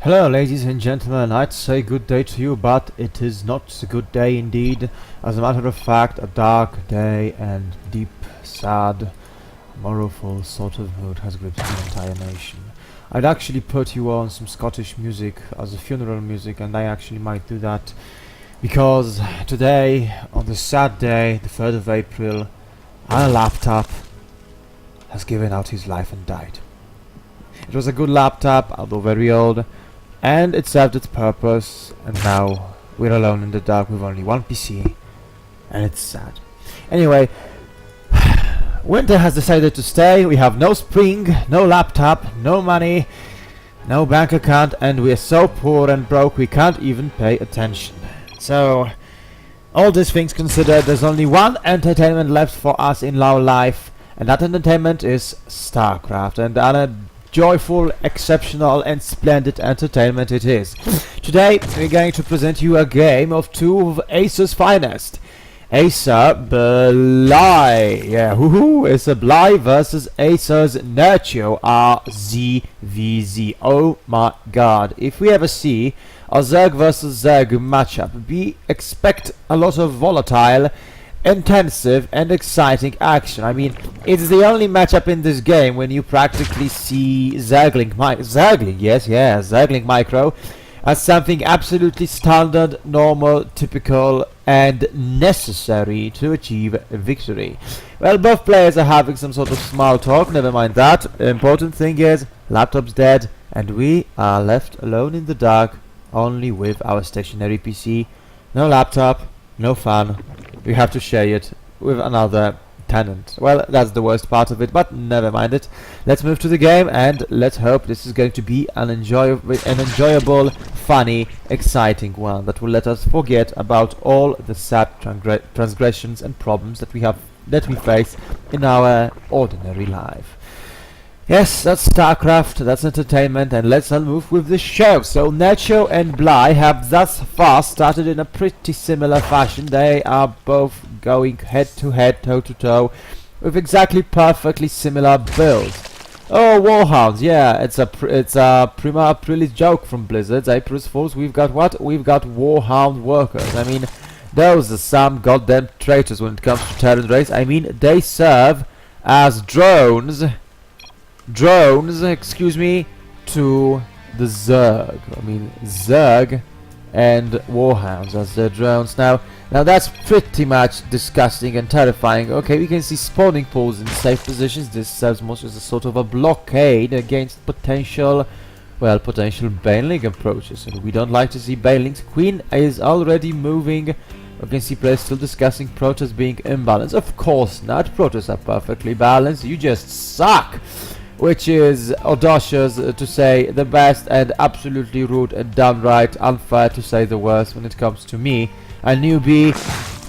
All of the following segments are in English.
Hello ladies and gentlemen, I'd say good day to you, but it is not a good day indeed. As a matter of fact, a dark day and deep, sad, morrowful sort of mood has gripped the entire nation. I'd actually put you on some Scottish music as a funeral music, and I actually might do that because today, on this sad day, the 3rd of April, our laptop has given out his life and died. It was a good laptop, although very old, and it served its purpose, and now we're alone in the dark with only one PC, and it's sad. Anyway, winter has decided to stay. We have no spring, no laptop, no money, no bank account, and we're so poor and broke we can't even pay attention. So, all these things considered, there's only one entertainment left for us in our life, and that entertainment is Starcraft, and a joyful, exceptional and splendid entertainment it is. Today we're going to present you a game of two of Acer's finest. AcerBly, yeah, AcerBly versus AcerNerchio, ZvZ. Oh my god, if we ever see a Zerg versus Zerg matchup, we expect a lot of volatile, intensive and exciting action. I mean, it's the only matchup in this game when you practically see Zergling Micro as something absolutely standard, normal, typical and necessary to achieve victory. Well, both players are having some sort of small talk, never mind that. The important thing is, laptop's dead and we are left alone in the dark, only with our stationary PC. No laptop, no fun. We have to share it with another tenant. Well, that's the worst part of it, but never mind it. Let's move to the game and let's hope this is going to be an enjoyable, funny, exciting one that will let us forget about all the sad transgressions and problems that we face in our ordinary life. Yes, that's Starcraft, that's entertainment, and let's move with the show. So Nerchio and Bly have thus far started in a pretty similar fashion. They are both going head to head, toe to toe, with exactly perfectly similar builds. Oh, Warhounds, yeah, it's a Prima Aprilis joke from Blizzard's April's Fools. We've got what? We've got Warhound workers. I mean, those are some goddamn traitors when it comes to Terran race. I mean, they serve as drones, excuse me, to the Zerg. I mean, Zerg and Warhounds as their drones. Now that's pretty much disgusting and terrifying. Okay, we can see spawning pools in safe positions. This serves most as a sort of a blockade against potential Baneling approaches. And we don't like to see Banelings. Queen is already moving. You can see players still discussing Protoss being imbalanced. Of course not. Protoss are perfectly balanced. You just suck. Which is audacious to say the best, and absolutely rude and downright unfair to say the worst when it comes to me, a newbie,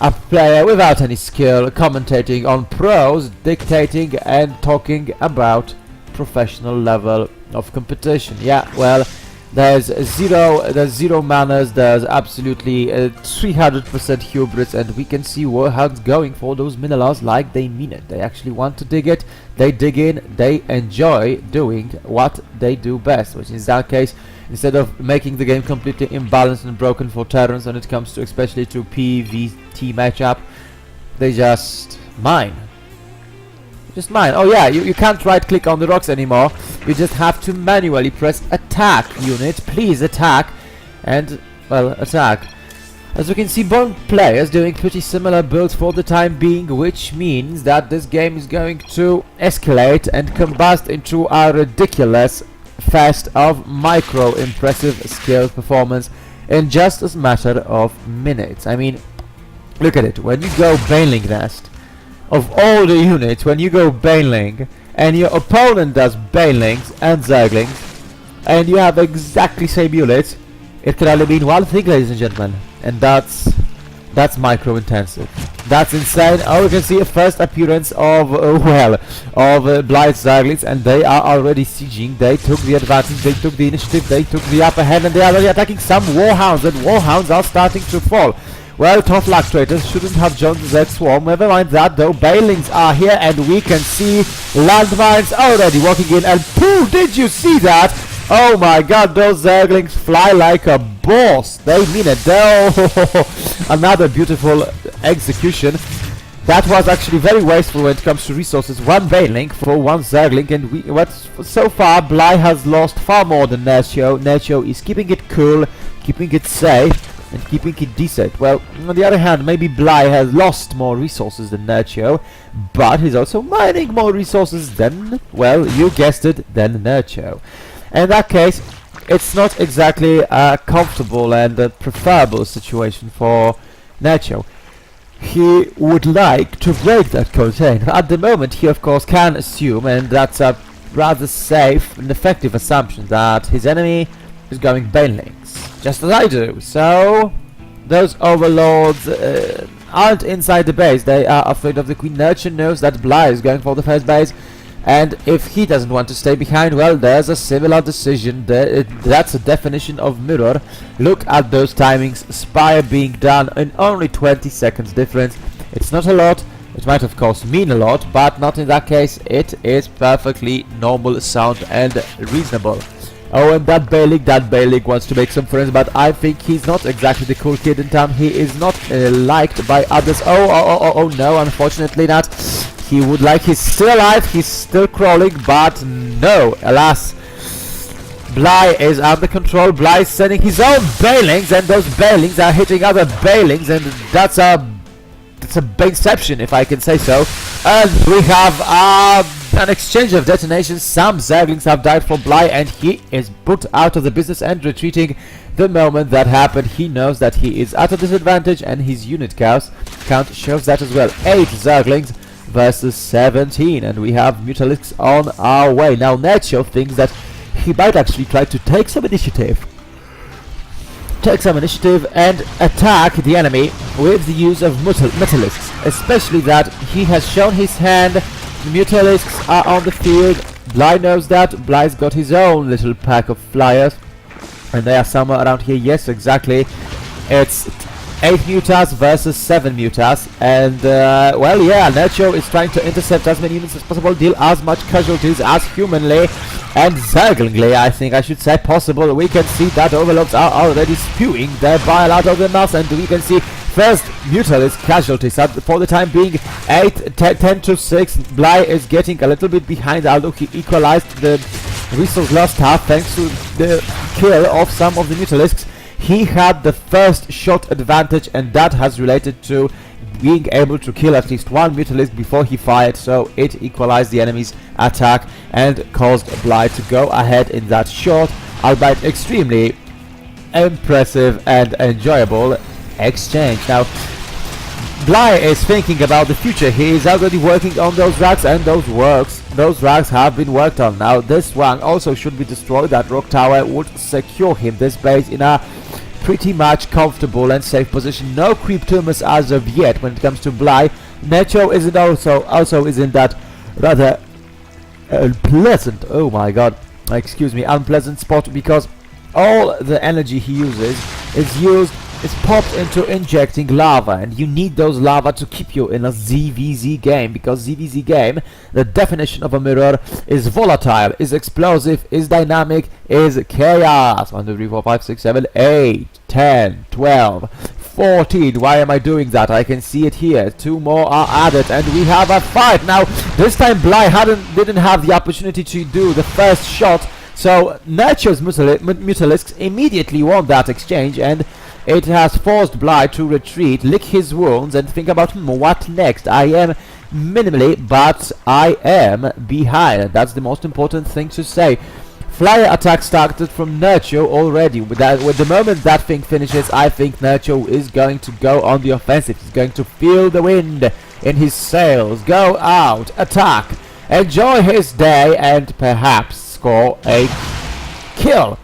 a player without any skill, commentating on pros, dictating and talking about professional level of competition. Yeah, well, there's zero manners, there's absolutely 300% hubris, and we can see Warhounds going for those minerals like they mean it. They actually want to dig it, they dig in, they enjoy doing what they do best, which in that case, instead of making the game completely imbalanced and broken for Terrans when it comes to especially to PvT matchup, they just mine. Oh yeah, you can't right click on the rocks anymore. You just have to manually press attack unit, please attack, and well, attack. As we can see, both players doing pretty similar builds for the time being, which means that this game is going to escalate and combust into a ridiculous fest of micro impressive skill performance in just a matter of minutes. I mean, look at it, when you go Baneling Nest, of all the units, when you go Baneling and your opponent does Banelings and Zerglings and you have exactly same units, it can only mean one thing, ladies and gentlemen, and that's micro intensive. That's insane. Oh, you can see a first appearance of Bly's Zerglings, and they are already sieging. They took the advantage, they took the initiative, they took the upper hand, and they are already attacking some Warhounds, and Warhounds are starting to fall. Well, tough luck, traitors shouldn't have joined the Z swarm. Never mind that though, Banelings are here and we can see landmines already walking in, and pooh, did you see that? Oh my god, those Zerglings fly like a boss. They mean it. Oh, another beautiful execution. That was actually very wasteful when it comes to resources. One Baneling for one Zergling, and so far Bly has lost far more than Nerchio. Nerchio is keeping it cool, keeping it safe, and keeping it decent. Well, on the other hand, maybe Bly has lost more resources than Nerchio, but he's also mining more resources than, well, you guessed it, than Nerchio. In that case, it's not exactly a comfortable and preferable situation for Nerchio. He would like to break that container. At the moment, he of course can assume, and that's a rather safe and effective assumption, that his enemy is going Banelings, just as I do. So, those overlords aren't inside the base. They are afraid of the Queen. Nerchio knows that Bly is going for the first base, and if he doesn't want to stay behind, well, there's a similar decision. That's a definition of mirror. Look at those timings. Spire being done in only 20 seconds difference. It's not a lot. It might of course mean a lot, but not in that case. It is perfectly normal, sound and reasonable. Oh, and that Bailey wants to make some friends, but I think he's not exactly the cool kid in town. He is not liked by others. Oh no, unfortunately not. He would like, he's still alive, he's still crawling, but no, alas. Bly is under control. Bly is sending his own Bailings, and those Bailings are hitting other Bailings, and that's a baneception, if I can say so. And we have an exchange of detonations. Some Zerglings have died for Bly, and he is put out of the business and retreating. The moment that happened, he knows that he is at a disadvantage, and his unit count shows that as well. 8 Zerglings versus 17, and we have Mutalisks on our way. Now Nerchio thinks that he might actually try to take some initiative and attack the enemy with the use of Mutalisks, especially that he has shown his hand. The Mutalisks are on the field. Bly knows that. Bly's got his own little pack of flyers, and they are somewhere around here. Yes, exactly. It's 8 Mutas versus 7 Mutas, and well, yeah, Nerchio is trying to intercept as many units as possible, deal as much casualties as humanly and Zerglingly, I think I should say, possible. We can see that overlords are already spewing their bile out of their mouths, and we can see first Mutalisk casualties for the time being 10 to 6. Bly is getting a little bit behind, although he equalized the resource lost half thanks to the kill of some of the Mutalisks. He had the first shot advantage, and that has related to being able to kill at least one Mutalisk before he fired, so it equalized the enemy's attack and caused Bly to go ahead in that short, albeit extremely impressive and enjoyable exchange. Now, Bly is thinking about the future. He is already working on those racks, and those racks have been worked on. Now, this one also should be destroyed. That rock tower would secure him this base in a pretty much comfortable and safe position. No creep tumors as of yet when it comes to Bly. Nerchio isn't also isn't that rather unpleasant, oh my god, excuse me, unpleasant spot, because all the energy he uses is popped into injecting lava, and you need those lava to keep you in a ZvZ game, because ZvZ game, the definition of a mirror, is volatile, is explosive, is dynamic, is chaos. 1, 2, 3, 4, 5, 6, 7, 8, 10, 12, 14. Why am I doing that? I can see it here. 2 more are added, and we have a fight. Now, this time Bly didn't have the opportunity to do the first shot, so Nerchio's Mutalisks immediately won that exchange, and it has forced Bly to retreat, lick his wounds, and think about what next. I am minimally, but I am behind, and that's the most important thing to say. Flyer attack started from Nerchio already. With the moment that thing finishes, I think Nerchio is going to go on the offensive. He's going to feel the wind in his sails, go out, attack, enjoy his day, and perhaps score a kill.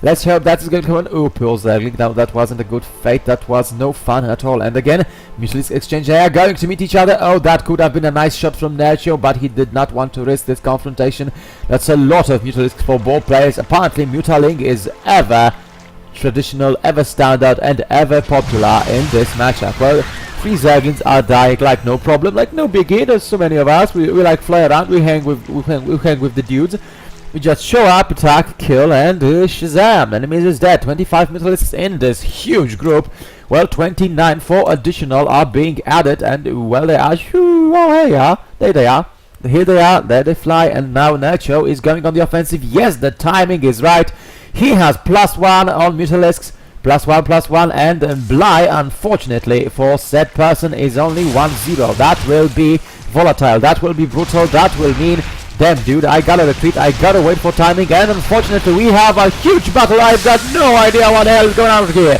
Let's hope that is going to come on. Oh, poor Zergling. Now that wasn't a good fate. That was no fun at all. And again, Mutalisk exchange. They are going to meet each other. Oh, that could have been a nice shot from Nerchio, but he did not want to risk this confrontation. That's a lot of Mutalisks for both players. Apparently, Mutaling is ever traditional, ever standard, and ever popular in this matchup. Well, 3 Zerglings are dying like no problem, like no biggie. There's so many of us. We like fly around. We hang with the dudes. We just show up, attack, kill, and Shazam! Enemies is dead. 25 Mutalisks in this huge group. Well, 29 for additional are being added, and well, they are. Oh, here they are. There they are. Here they are. There they fly, and now Nerchio is going on the offensive. Yes, the timing is right. He has +1 on Mutalisks. +1, and Bly, unfortunately, for said person is only 1-0. That will be volatile. That will be brutal. That will mean, damn dude, I gotta retreat, I gotta wait for timing, and unfortunately we have a huge battle. I've got no idea what the hell is going on here.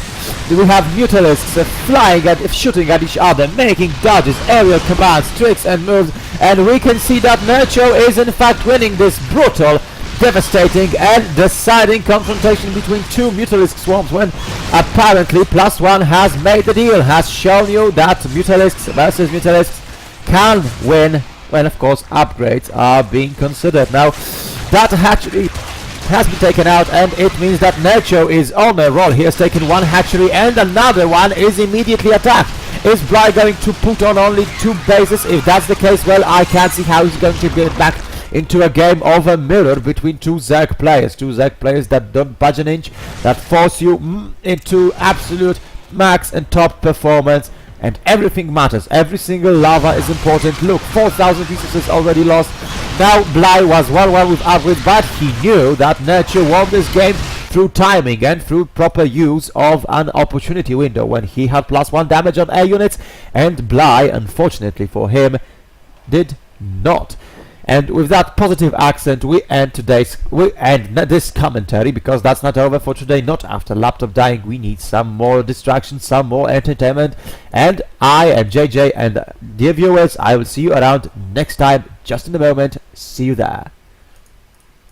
We have Mutalisks flying and shooting at each other, making dodges, aerial commands, tricks and moves, and we can see that Nerchio is in fact winning this brutal, devastating and deciding confrontation between two Mutalisk swarms, when apparently +1 has made the deal, has shown you that Mutalisks versus Mutalisks can win when of course upgrades are being considered. Now that hatchery has been taken out, and it means that Nerchio is on a roll. He has taken one hatchery and another one is immediately attacked. Is Bly going to put on only 2 bases? If that's the case, well, I can't see how he's going to get back into a game of a mirror between two Zerg players. Two Zerg players that don't budge an inch, that force you into absolute max and top performance. And everything matters. Every single lava is important. Look, 4,000 resources already lost. Now Bly was 1-1 with upgrades, but he knew that Nerchio won this game through timing and through proper use of an opportunity window when he had +1 damage on air units, and Bly, unfortunately for him, did not. And with that positive accent, we end this commentary, because that's not over for today. Not after laptop dying. We need some more distraction, some more entertainment. And I am JJ, and dear viewers, I will see you around next time. Just in a moment. See you there.